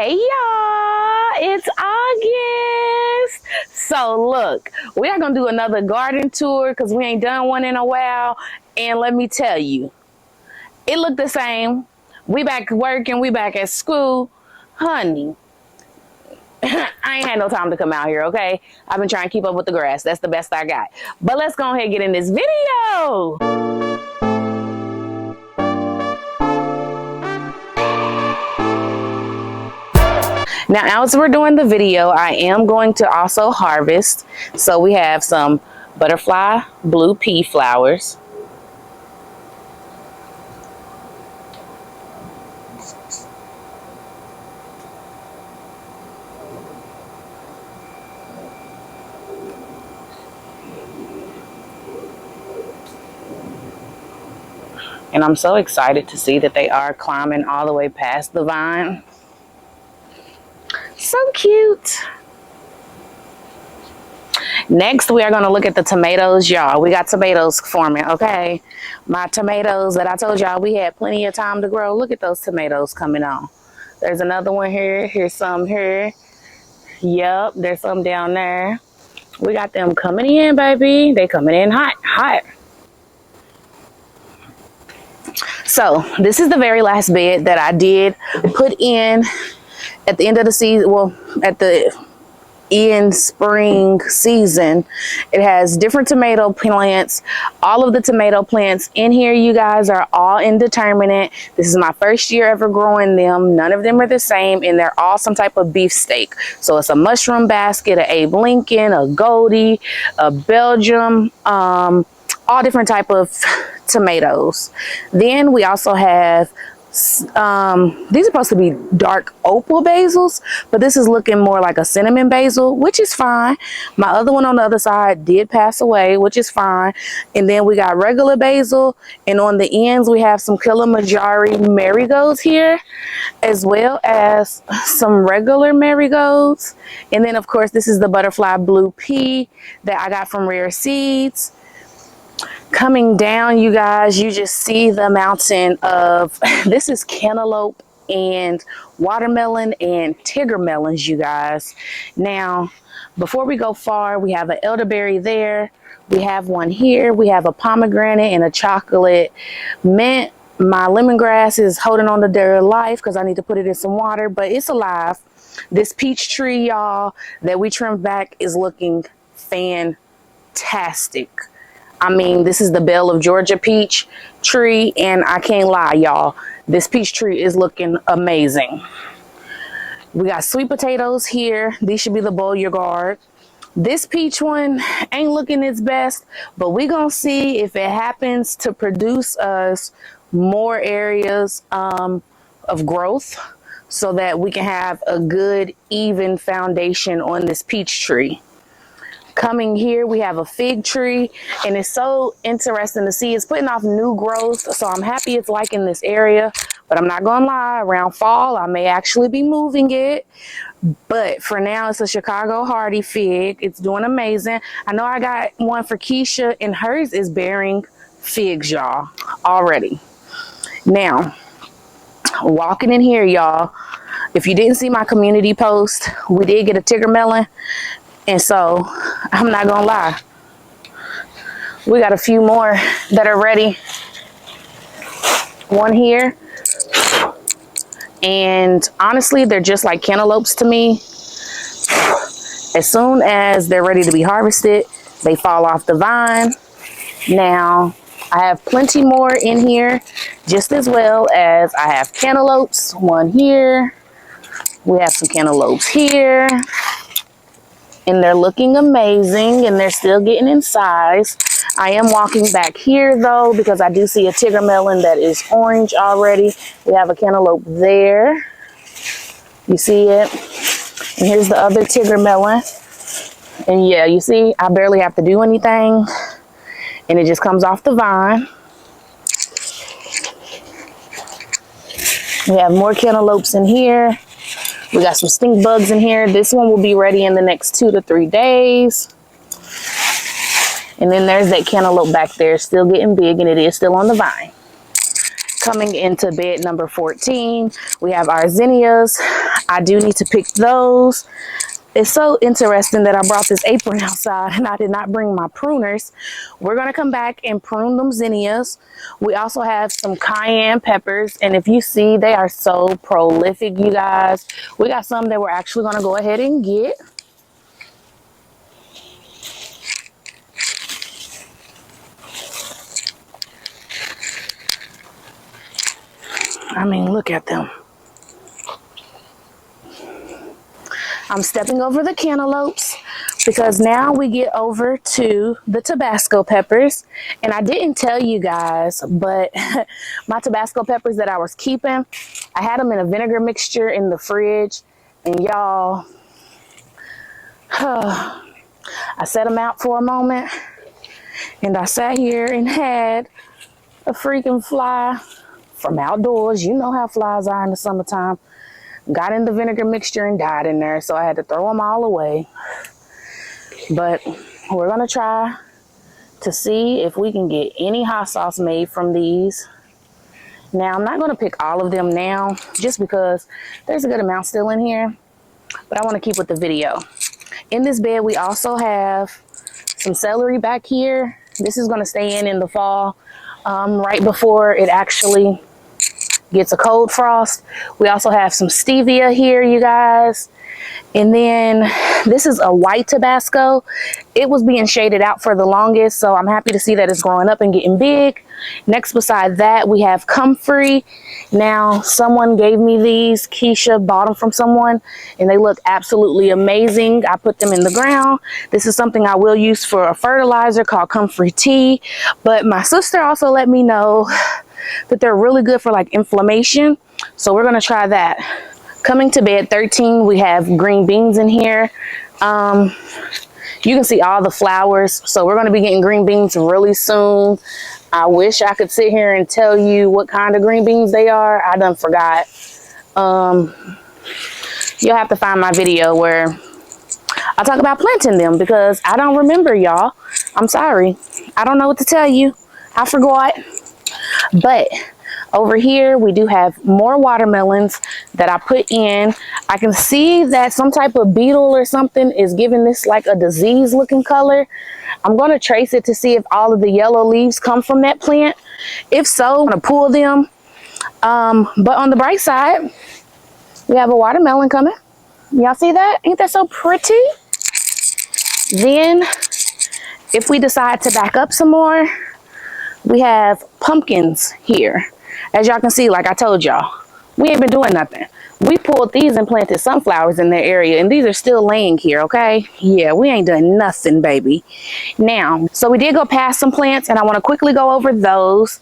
Hey y'all, it's August. So look, we are gonna do another garden tour because we ain't done one in a while. And let me tell you, it looked the same. We back working, we back at school. Honey, I ain't had no time to come out here, okay? I've been trying to keep up with the grass. That's the best I got. But let's go ahead and get in this video. Now, as we're doing the video, I am going to also harvest. So we have some butterfly blue pea flowers. And I'm so excited to see that they are climbing all the way past the vine. So cute. Next, we are going to look at the tomatoes, y'all. We got tomatoes forming, okay? My tomatoes that I told y'all we had plenty of time to grow. Look at those tomatoes coming on. There's another one here. Here's some here. Yep, there's some down there. We got them coming in, baby. They coming in hot, hot. So, this is the very last bed that I did put in at the end of the season, well, at the end spring season. It has different tomato plants. All of the tomato plants in here, you guys, are all indeterminate. This is my first year ever growing them. None of them are the same, and they're all some type of beefsteak. So it's a mushroom basket, a Abe Lincoln, a Goldie, a Belgium, all different type of tomatoes. Then we also have these are supposed to be dark opal basils, but this is looking more like a cinnamon basil, which is fine. My other one on the other side did pass away, which is fine. And then we got regular basil, and on the ends we have some Kilimanjaro marigolds here, as well as some regular marigolds. And then of course this is the butterfly blue pea that I got from Rare Seeds. Coming down, you guys, you just see the mountain of, this is cantaloupe and watermelon and tiger melons, you guys. Now, before we go far, we have an elderberry there. We have one here. We have a pomegranate and a chocolate mint. My lemongrass is holding on to their life because I need to put it in some water, but it's alive. This peach tree, y'all, that we trimmed back is looking fantastic. I mean, this is the Belle of Georgia peach tree, and I can't lie, y'all. This peach tree is looking amazing. We got sweet potatoes here. These should be the Beauregard. This peach one ain't looking its best, but we're going to see if it happens to produce us more areas of growth so that we can have a good, even foundation on this peach tree. Coming here, we have a fig tree, and it's so interesting to see. It's putting off new growth, so I'm happy it's liking this area. But I'm not gonna lie, around fall I may actually be moving it. But for now, it's a Chicago Hardy fig. It's doing amazing. I know I got one for Keisha, and hers is bearing figs, y'all, already. Now, walking in here, y'all, if you didn't see my community post, we did get a tiger melon. And so, I'm not gonna lie, we got a few more that are ready. One here. And honestly, they're just like cantaloupes to me. As soon as they're ready to be harvested, they fall off the vine. Now, I have plenty more in here, just as well as I have cantaloupes. One here. We have some cantaloupes here. And they're looking amazing, and they're still getting in size. I am walking back here though, because I do see a tiger melon that is orange already. We have a cantaloupe there. You see it? And here's the other tiger melon. And yeah, you see, I barely have to do anything, and it just comes off the vine. We have more cantaloupes in here. We got some stink bugs in here. This one will be ready in the next 2 to 3 days. And then there's that cantaloupe back there, still getting big, and it is still on the vine. Coming into bed number 14, we have our zinnias. I do need to pick those. It's so interesting that I brought this apron outside and I did not bring my pruners. We're going to come back and prune them zinnias. We also have some cayenne peppers, and if you see, they are so prolific, you guys. We got some that we're actually going to go ahead and get. I mean, look at them. I'm stepping over the cantaloupes because now we get over to the Tabasco peppers. And I didn't tell you guys, but my Tabasco peppers that I was keeping, I had them in a vinegar mixture in the fridge. And y'all, I set them out for a moment. And I sat here and had a freaking fly from outdoors. You know how flies are in the summertime. Got in the vinegar mixture and died in there, so I had to throw them all away. But we're gonna try to see if we can get any hot sauce made from these. Now, I'm not gonna pick all of them now, just because there's a good amount still in here, but I wanna keep with the video. In this bed, we also have some celery back here. This is gonna stay in the fall, right before it actually gets a cold frost. We also have some stevia here, you guys. And then this is a white Tabasco. It was being shaded out for the longest, so I'm happy to see that it's growing up and getting big. Next beside that, we have comfrey. Now, someone gave me these. Keisha bought them from someone, and they look absolutely amazing. I put them in the ground. This is something I will use for a fertilizer called comfrey tea. But my sister also let me know that they're really good for like inflammation, so we're gonna try that. Coming to bed 13, we have green beans in here. You can see all the flowers, so we're gonna be getting green beans really soon. I wish I could sit here and tell you what kind of green beans they are. I done forgot. You'll have to find my video where I talk about planting them, because I don't remember, y'all. I'm sorry, I don't know what to tell you. I forgot. But over here, we do have more watermelons that I put in. I can see that some type of beetle or something is giving this like a disease looking color. I'm going to trace it to see if all of the yellow leaves come from that plant. If so, I'm going to pull them. But on the bright side, we have a watermelon coming. Y'all see that? Ain't that so pretty? Then, if we decide to back up some more, we have pumpkins here. As y'all can see, like I told y'all, we ain't been doing nothing. We pulled these and planted sunflowers in their area, and these are still laying here, okay? Yeah, we ain't done nothing, baby. Now, so we did go past some plants, and I want to quickly go over those.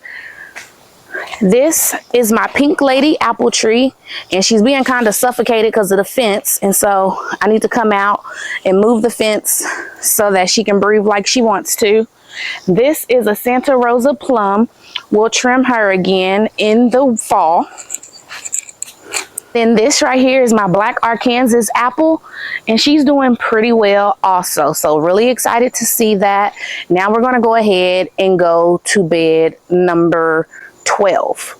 This is my pink lady apple tree, and she's being kind of suffocated because of the fence, and so I need to come out and move the fence so that she can breathe like she wants to. This is a Santa Rosa plum. We'll trim her again in the fall. Then this right here is my black Arkansas apple, and she's doing pretty well also. So really excited to see that. Now we're going to go ahead and go to bed number 12.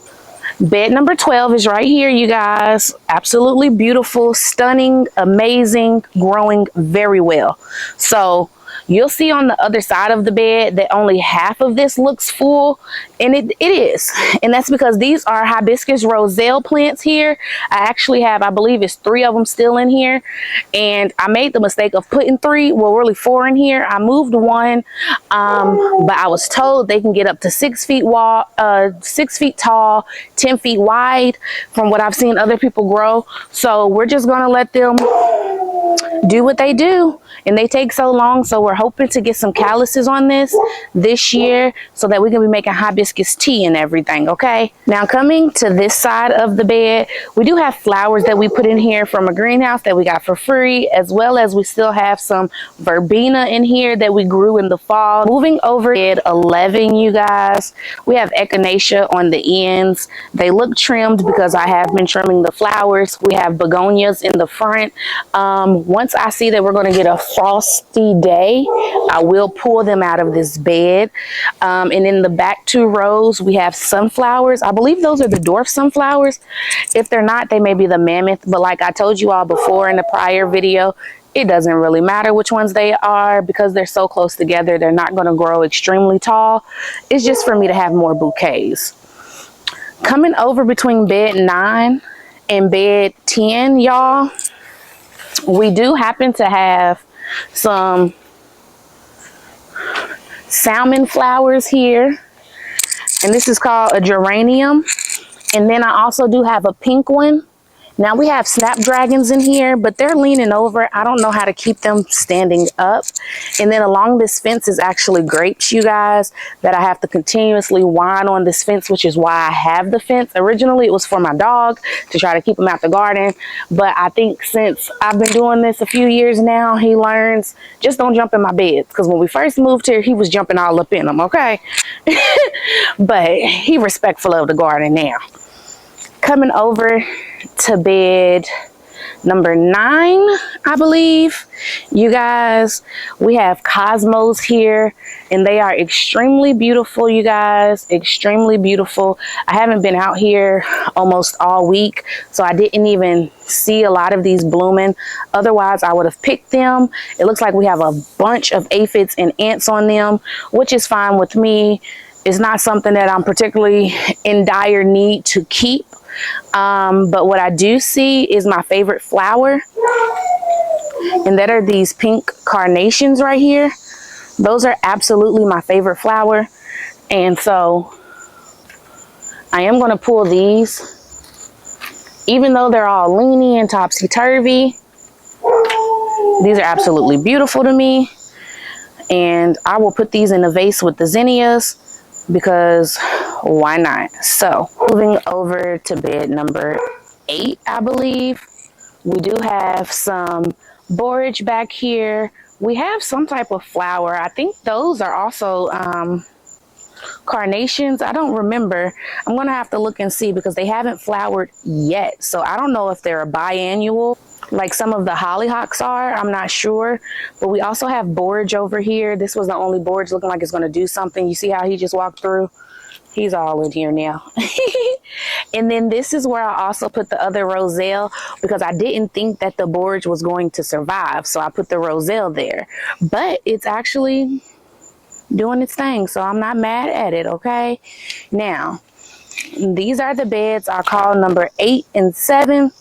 Bed number 12 is right here, you guys. Absolutely beautiful, stunning, amazing, growing very well. So you'll see on the other side of the bed that only half of this looks full, and it is. And that's because these are hibiscus roselle plants here. I actually have, I believe it's 3 of them still in here. And I made the mistake of putting 3, well, really 4 in here. I moved 1, but I was told they can get up to 6 feet tall, 10 feet wide from what I've seen other people grow. So we're just gonna let them do what they do, and they take so long. So we're hoping to get some calluses on this year so that we can be making hibiscus tea and everything. Okay, now coming to this side of the bed, we do have flowers that we put in here from a greenhouse that we got for free, as well as we still have some verbena in here that we grew in the fall. Moving over bed 11, you guys, we have echinacea on the ends. They look trimmed because I have been trimming the flowers. We have begonias in the front. Once I see that we're going to get a frosty day, I will pull them out of this bed. And in the back 2 rows, we have sunflowers. I believe those are the dwarf sunflowers. If they're not, they may be the mammoth. But like I told you all before in the prior video, it doesn't really matter which ones they are because they're so close together. They're not going to grow extremely tall. It's just for me to have more bouquets. Coming over between bed 9 and bed 10, y'all, we do happen to have some salmon flowers here, and this is called a geranium. And then I also do have a pink one. Now we have snapdragons in here, but they're leaning over. I don't know how to keep them standing up. And then along this fence is actually grapes, you guys, that I have to continuously wind on this fence, which is why I have the fence. Originally, it was for my dog to try to keep him out the garden. But I think since I've been doing this a few years now, he learns, just don't jump in my bed. Because when we first moved here, he was jumping all up in them, okay? But he respectful of the garden now. Coming over to bed number 9, I believe, you guys, we have cosmos here, and they are extremely beautiful, you guys, extremely beautiful. I haven't been out here almost all week, so I didn't even see a lot of these blooming. Otherwise, I would have picked them. It looks like we have a bunch of aphids and ants on them, which is fine with me. It's not something that I'm particularly in dire need to keep. But what I do see is my favorite flower, and that are these pink carnations right here. Those are absolutely my favorite flower, and so I am going to pull these, even though they're all leany and topsy-turvy. These are absolutely beautiful to me, and I will put these in a vase with the zinnias because why not? So moving over to bed number 8, I believe, we do have some borage back here. We have some type of flower. I think those are also carnations. I don't remember. I'm gonna have to look and see because they haven't flowered yet, so I don't know if they're a biannual like some of the hollyhocks are. I'm not sure. But we also have borage over here. This was the only borage looking like it's going to do something. You see how he just walked through? He's all in here now. And then this is where I also put the other roselle because I didn't think that the borage was going to survive. So I put the roselle there. But it's actually doing its thing, so I'm not mad at it, okay? Now, these are the beds I call number 8 and 7.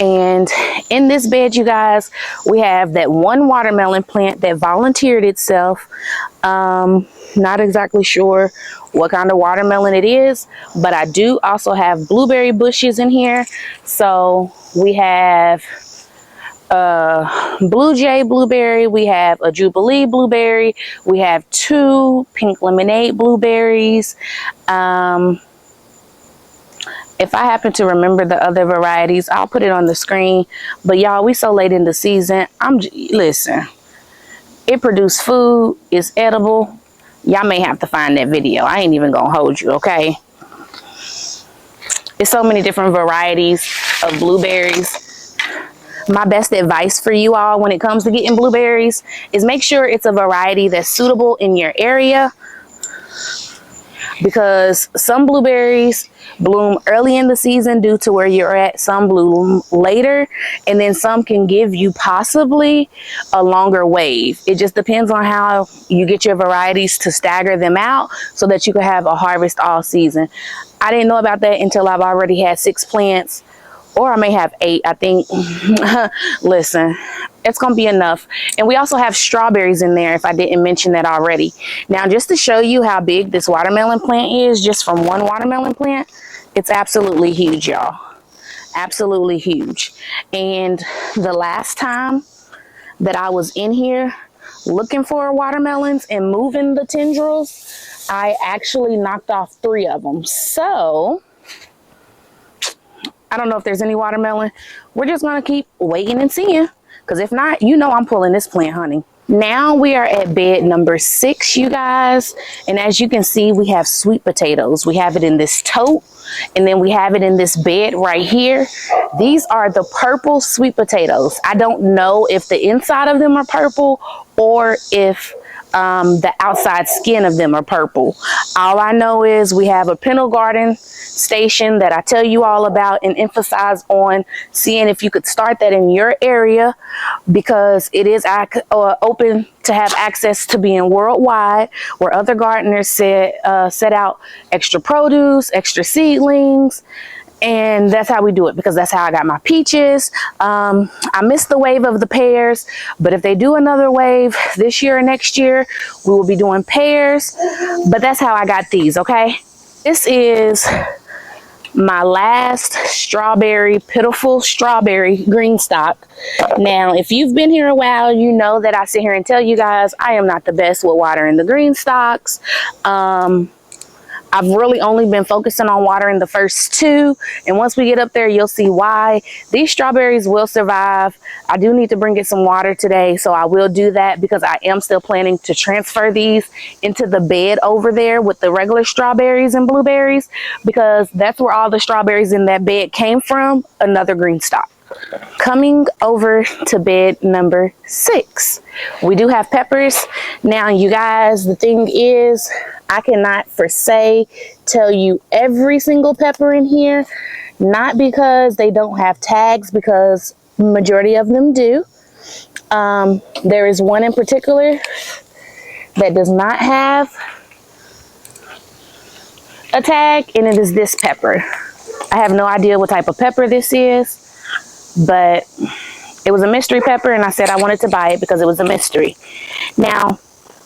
And in this bed, you guys, we have that one watermelon plant that volunteered itself. Not exactly sure what kind of watermelon it is, but I do also have blueberry bushes in here. So we have blue jay blueberry, we have a jubilee blueberry, we have 2 pink lemonade blueberries. If I happen to remember the other varieties, I'll put it on the screen. But y'all, we so late in the season. Listen, it produced food, it's edible. Y'all may have to find that video. I ain't even gonna hold you, okay? There's so many different varieties of blueberries. My best advice for you all when it comes to getting blueberries is make sure it's a variety that's suitable in your area, because some blueberries bloom early in the season due to where you're at, some bloom later, and then some can give you possibly a longer wave. It just depends on how you get your varieties to stagger them out so that you can have a harvest all season. I didn't know about that until I've already had 6 plants, or I may have 8, I think. Listen, it's gonna be enough. And we also have strawberries in there if I didn't mention that already. Now, just to show you how big this watermelon plant is, just from one watermelon plant, it's absolutely huge, y'all. Absolutely huge. And the last time that I was in here looking for watermelons and moving the tendrils, I actually knocked off 3 of them. So I don't know if there's any watermelon. We're just gonna keep waiting and seeing, because if not, you know I'm pulling this plant, honey. Now we are at bed number 6, you guys, and as you can see, we have sweet potatoes. We have it in this tote. And then we have it in this bed right here. These are the purple sweet potatoes. I don't know if the inside of them are purple or if the outside skin of them are purple. All I know is we have a pintle garden station that I tell you all about and emphasize on seeing if you could start that in your area, because it is open to have access to being worldwide, where other gardeners set out extra produce, extra seedlings. And that's how we do it, because that's how I got my peaches. I missed the wave of the pears, but if they do another wave this year or next year, we will be doing pears. But that's how I got these, okay? This is my last strawberry, pitiful strawberry green stalk. Now, if you've been here a while, you know that I sit here and tell you guys I am not the best with watering the green stalks. I've really only been focusing on watering the first two, and once we get up there, you'll see why. These strawberries will survive. I do need to bring it some water today, so I will do that, because I am still planning to transfer these into the bed over there with the regular strawberries and blueberries, because that's where all the strawberries in that bed came from, another green stalk. Coming over to bed number 6, we do have peppers. Now, you guys, the thing is, I cannot for say tell you every single pepper in here, not because they don't have tags, because majority of them do. There is one in particular that does not have a tag, and it is this pepper. I have no idea what type of pepper this is, but it was a mystery pepper, and I said I wanted to buy it because it was a mystery. Now,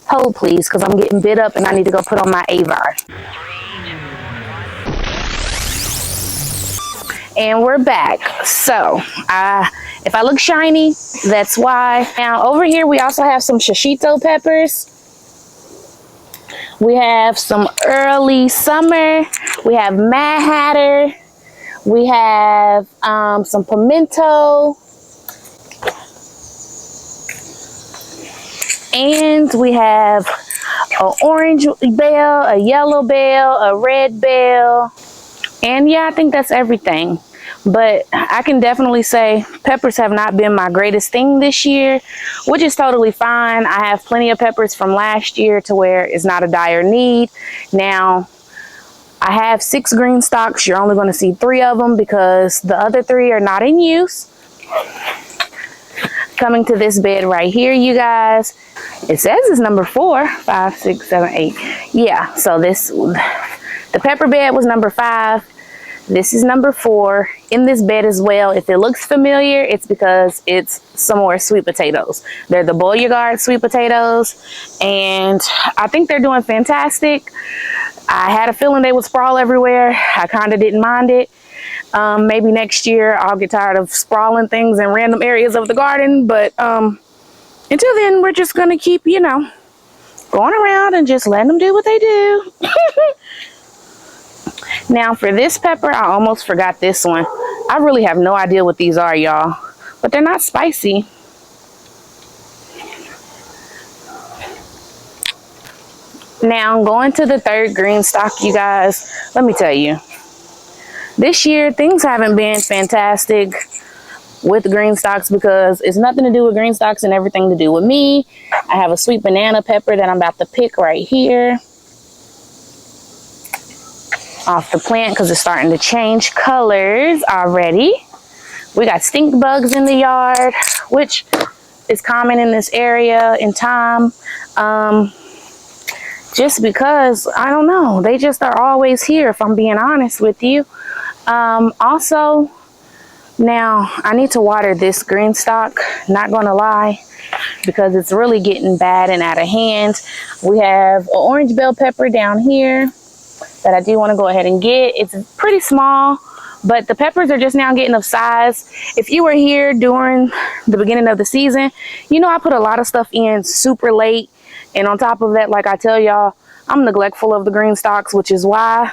hold please, because I'm getting bit up and I need to go put on my VEVOR. And we're back. So, if I look shiny, that's why. Now, over here, we also have some shishito peppers. We have some early summer. We have Mad Hatter. We have some pimento. And we have an orange bell, a yellow bell, a red bell. And yeah, I think that's everything. But I can definitely say peppers have not been my greatest thing this year, which is totally fine. I have plenty of peppers from last year to where it's not a dire need. Now, I have 6 green stalks. You're only going to see 3 of them because the other 3 are not in use. Coming to this bed right here, you guys, it says it's number 4, 5, 6, 7, 8. Yeah, so the pepper bed was number 5. This is number 4 in this bed as well. If it looks familiar, it's because it's some more sweet potatoes. They're the Beauregard sweet potatoes, and I think they're doing fantastic. I had a feeling they would sprawl everywhere. I kind of didn't mind it. Maybe next year I'll get tired of sprawling things in random areas of the garden, but until then, we're just gonna keep, you know, going around and just letting them do what they do. Now, for this pepper, I almost forgot this one. I really have no idea what these are, y'all, but they're not spicy. Now, going to the 3rd green stalk, you guys, let me tell you, this year things haven't been fantastic with green stalks, because it's nothing to do with green stalks and everything to do with me. I have a sweet banana pepper that I'm about to pick right here off the plant, because it's starting to change colors already. We got stink bugs in the yard, which is common in this area in time. Just because, I don't know, they just are always here, if I'm being honest with you. Also, now I need to water this green stalk, not gonna lie, because it's really getting bad and out of hand. We have an orange bell pepper down here that I do want to go ahead and get. It's pretty small, but the peppers are just now getting of size. If you were here during the beginning of the season, you know I put a lot of stuff in super late, and on top of that, like I tell y'all, I'm neglectful of the green stalks, which is why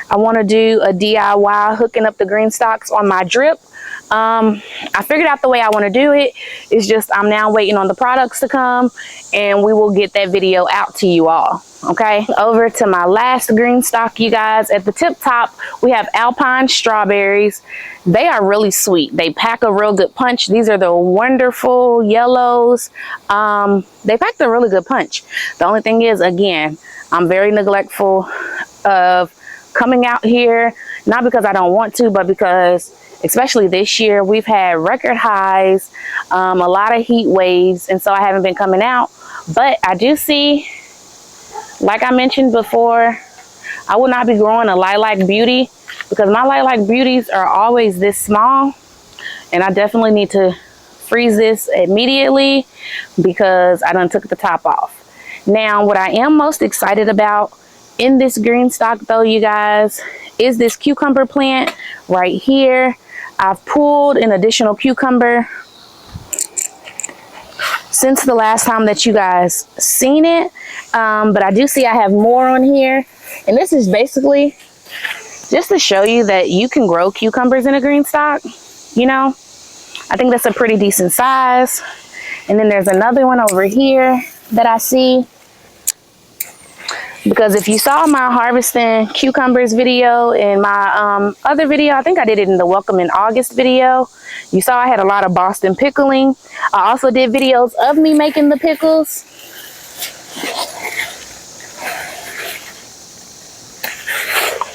I want to do a DIY hooking up the green stalks on my drip. I figured out the way I want to do it. It's just I'm now waiting on the products to come, and we will get that video out to you all. Okay, over to my last green stalk, you guys. At the tip top, we have alpine strawberries. They are really sweet. They pack a real good punch. These are the wonderful yellows. They pack a really good punch. The only thing is, again, I'm very neglectful of coming out here, not because I don't want to, but because especially this year, we've had record highs, a lot of heat waves, and so I haven't been coming out. But I do see, like I mentioned before, I will not be growing a lilac beauty because my lilac beauties are always this small, and I definitely need to freeze this immediately because I done took the top off. Now, what I am most excited about in this green stock though, you guys, is this cucumber plant right here. I've pulled an additional cucumber since the last time that you guys seen it, but I do see I have more on here, and this is basically just to show you that you can grow cucumbers in a green stock. You know, I think that's a pretty decent size. And then there's another one over here that I see, because if you saw my harvesting cucumbers video in my other video, I think I did it in the welcome in August video, you saw I had a lot of Boston pickling. I also did videos of me making the pickles.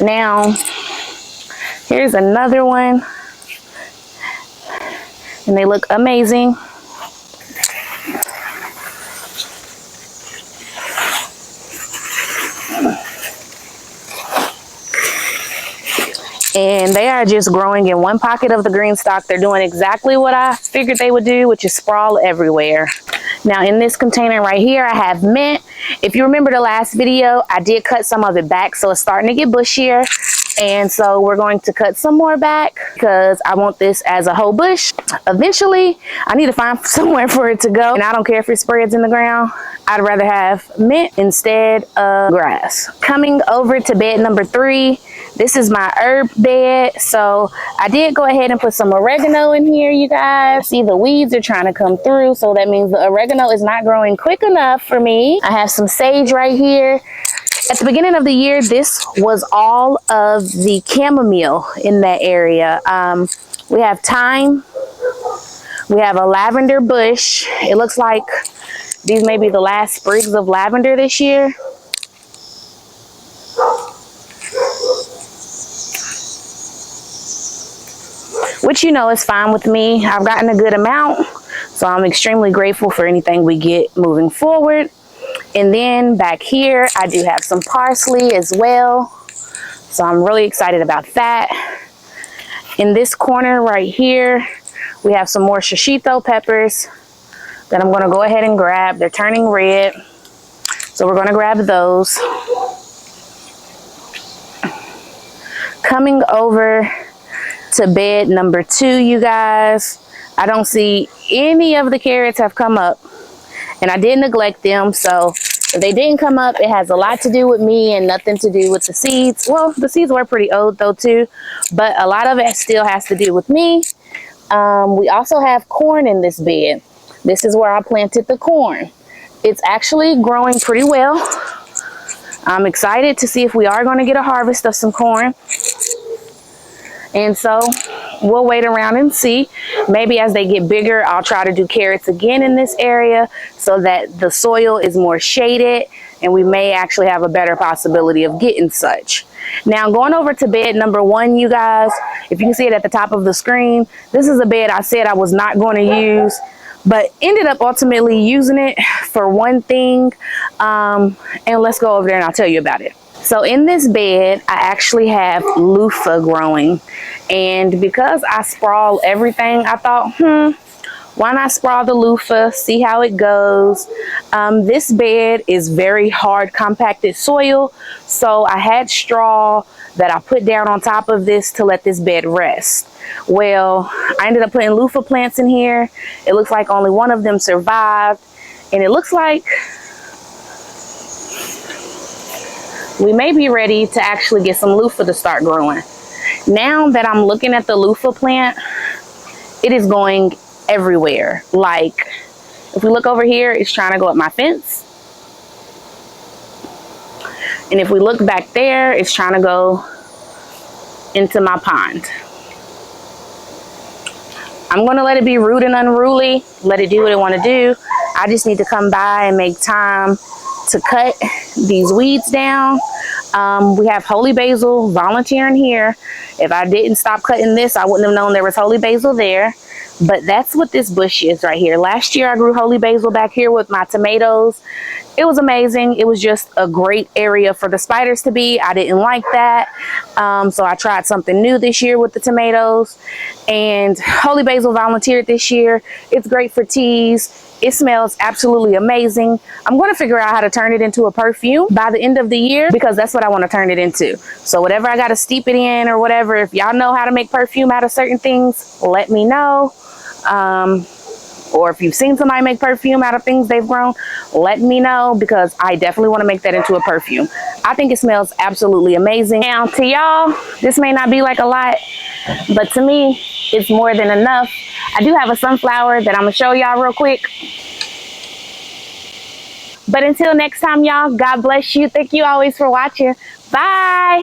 Now, here's another one, and they look amazing. And they are just growing in one pocket of the green stock. They're doing exactly what I figured they would do, which is sprawl everywhere. Now in this container right here, I have mint. If you remember the last video, I did cut some of it back, so it's starting to get bushier. And so we're going to cut some more back because I want this as a whole bush. Eventually, I need to find somewhere for it to go. And I don't care if it spreads in the ground. I'd rather have mint instead of grass. Coming over to bed number 3. This is my herb bed. So I did go ahead and put some oregano in here, you guys. See, the weeds are trying to come through, so that means the oregano is not growing quick enough for me. I have some sage right here. At the beginning of the year, this was all of the chamomile in that area. We have thyme. We have a lavender bush. It looks like these may be the last sprigs of lavender this year. Which, you know, is fine with me. I've gotten a good amount, so I'm extremely grateful for anything we get moving forward. And then back here, I do have some parsley as well. So I'm really excited about that. In this corner right here, we have some more shishito peppers that I'm gonna go ahead and grab. They're turning red, so we're gonna grab those. Coming over to bed number 2, you guys, I don't see any of the carrots have come up. And I did neglect them, so if they didn't come up, it has a lot to do with me and nothing to do with the seeds. Well, the seeds were pretty old though too, but a lot of it still has to do with me. We also have corn in this bed. This is where I planted the corn. It's actually growing pretty well. I'm excited to see if we are going to get a harvest of some corn. And so we'll wait around and see. Maybe as they get bigger, I'll try to do carrots again in this area so that the soil is more shaded and we may actually have a better possibility of getting such. Now going over to bed number 1, you guys, if you can see it at the top of the screen, this is a bed I said I was not going to use, but ended up ultimately using it for one thing. And let's go over there and I'll tell you about it. So in this bed, I actually have loofah growing. And because I sprawl everything, I thought, why not sprawl the loofah, see how it goes. This bed is very hard compacted soil. So I had straw that I put down on top of this to let this bed rest. Well, I ended up putting loofah plants in here. It looks like only one of them survived. And it looks like we may be ready to actually get some loofah to start growing. Now that I'm looking at the loofah plant, it is going everywhere. Like, if we look over here, it's trying to go up my fence. And if we look back there, it's trying to go into my pond. I'm gonna let it be rude and unruly, let it do what it wanna do. I just need to come by and make time to cut these weeds down. We have holy basil volunteering here. If I didn't stop cutting this, I wouldn't have known there was holy basil there. But that's what this bush is right here. Last year I grew holy basil back here with my tomatoes. It was amazing. It was just a great area for the spiders to be. I didn't like that. So I tried something new this year with the tomatoes. And holy basil volunteered this year. It's great for teas. It smells absolutely amazing. I'm going to figure out how to turn it into a perfume by the end of the year, because that's what I want to turn it into. So whatever I got to steep it in or whatever, if y'all know how to make perfume out of certain things, let me know. Or if you've seen somebody make perfume out of things they've grown, let me know, because I definitely want to make that into a perfume. I think it smells absolutely amazing. Now to y'all, this may not be like a lot, but to me, it's more than enough. I do have a sunflower that I'm gonna show y'all real quick. But until next time, y'all, God bless you. Thank you always for watching. Bye.